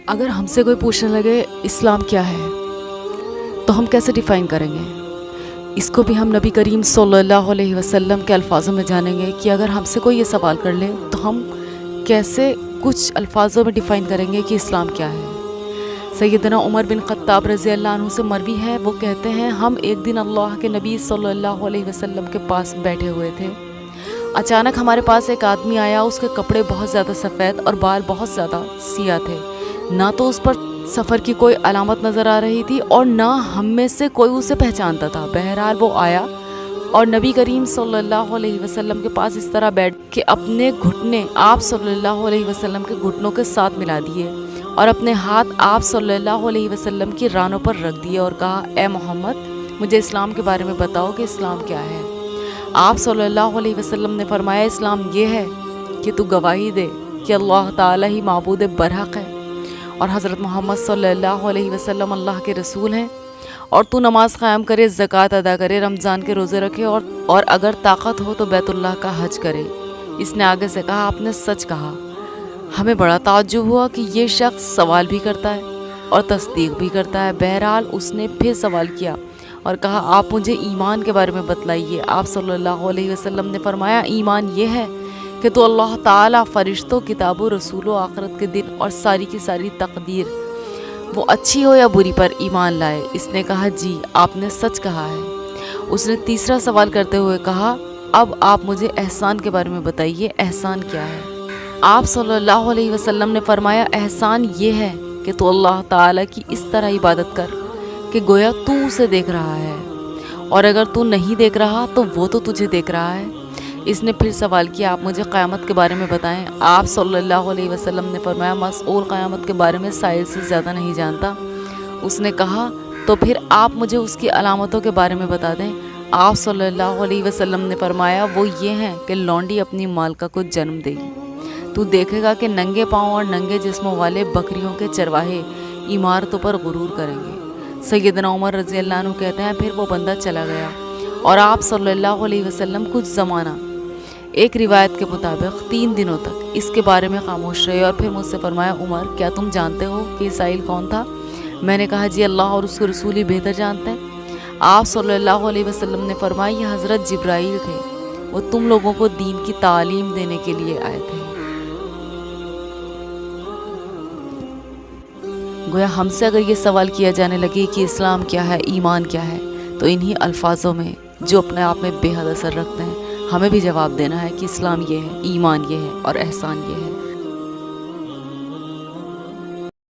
اگر ہم سے کوئی پوچھنے لگے اسلام کیا ہے تو ہم کیسے ڈیفائن کریں گے؟ اس کو بھی ہم نبی کریم صلی اللہ علیہ وسلم کے الفاظوں میں جانیں گے کہ اگر ہم سے کوئی یہ سوال کر لے تو ہم کیسے کچھ الفاظوں میں ڈیفائن کریں گے کہ اسلام کیا ہے۔ سیدنا عمر بن خطاب رضی اللہ عنہ سے مروی ہے، وہ کہتے ہیں ہم ایک دن اللہ کے نبی صلی اللہ علیہ وسلم کے پاس بیٹھے ہوئے تھے، اچانک ہمارے پاس ایک آدمی آیا، اس کے کپڑے بہت زیادہ سفید اور بال بہت زیادہ سیاہ تھے، نہ تو اس پر سفر کی کوئی علامت نظر آ رہی تھی اور نہ ہم میں سے کوئی اسے پہچانتا تھا۔ بہرحال وہ آیا اور نبی کریم صلی اللہ علیہ وسلم کے پاس اس طرح بیٹھ کے اپنے گھٹنے آپ صلی اللہ علیہ وسلم کے گھٹنوں کے ساتھ ملا دیے اور اپنے ہاتھ آپ صلی اللہ علیہ وسلم کی رانوں پر رکھ دیے اور کہا، اے محمد، مجھے اسلام کے بارے میں بتاؤ کہ اسلام کیا ہے۔ آپ صلی اللہ علیہ وسلم نے فرمایا، اسلام یہ ہے کہ تو گواہی دے کہ اللہ تعالیٰ ہی معبود برحق ہے اور حضرت محمد صلی اللہ علیہ وسلم اللہ کے رسول ہیں، اور تو نماز قائم کرے، زکوٰۃ ادا کرے، رمضان کے روزے رکھے اور اگر طاقت ہو تو بیت اللہ کا حج کرے۔ اس نے آگے سے کہا، آپ نے سچ کہا۔ ہمیں بڑا تعجب ہوا کہ یہ شخص سوال بھی کرتا ہے اور تصدیق بھی کرتا ہے۔ بہرحال اس نے پھر سوال کیا اور کہا، آپ مجھے ایمان کے بارے میں بتلائیے۔ آپ صلی اللہ علیہ وسلم نے فرمایا، ایمان یہ ہے کہ تو اللہ تعالیٰ، فرشتوں، کتابوں، رسولوں، آخرت کے دن اور ساری کی ساری تقدیر، وہ اچھی ہو یا بری، پر ایمان لائے۔ اس نے کہا، جی، آپ نے سچ کہا ہے۔ اس نے تیسرا سوال کرتے ہوئے کہا، اب آپ مجھے احسان کے بارے میں بتائیے، احسان کیا ہے؟ آپ صلی اللہ علیہ وسلم نے فرمایا، احسان یہ ہے کہ تو اللہ تعالیٰ کی اس طرح عبادت کر کہ گویا تو اسے دیکھ رہا ہے، اور اگر تو نہیں دیکھ رہا تو وہ تو تجھے دیکھ رہا ہے۔ اس نے پھر سوال کیا، آپ مجھے قیامت کے بارے میں بتائیں۔ آپ صلی اللہ علیہ وسلم نے فرمایا، مسئول قیامت کے بارے میں سائل سے زیادہ نہیں جانتا۔ اس نے کہا، تو پھر آپ مجھے اس کی علامتوں کے بارے میں بتا دیں۔ آپ صلی اللہ علیہ وسلم نے فرمایا، وہ یہ ہیں کہ لونڈی اپنی مالکہ کو جنم دے گی، تو دیکھے گا کہ ننگے پاؤں اور ننگے جسموں والے بکریوں کے چرواہے عمارتوں پر غرور کریں گے۔ سیدنا عمر رضی اللہ عنہ کہتے ہیں، پھر وہ بندہ چلا گیا اور آپ صلی اللہ علیہ وسلم کچھ زمانہ، ایک روایت کے مطابق 3 دنوں تک اس کے بارے میں خاموش رہے، اور پھر مجھ سے فرمایا، عمر، کیا تم جانتے ہو کہ یہ سائل کون تھا؟ میں نے کہا، جی، اللہ اور اس کے رسول ہی بہتر جانتے ہیں۔ آپ صلی اللہ علیہ وسلم نے فرمایا، یہ حضرت جبرائیل تھے، وہ تم لوگوں کو دین کی تعلیم دینے کے لیے آئے تھے۔ گویا ہم سے اگر یہ سوال کیا جانے لگے کہ اسلام کیا ہے، ایمان کیا ہے، تو انہی الفاظوں میں جو اپنے آپ میں بے حد اثر رکھتے ہیں، ہمیں بھی جواب دینا ہے کہ اسلام یہ ہے، ایمان یہ ہے اور احسان یہ ہے۔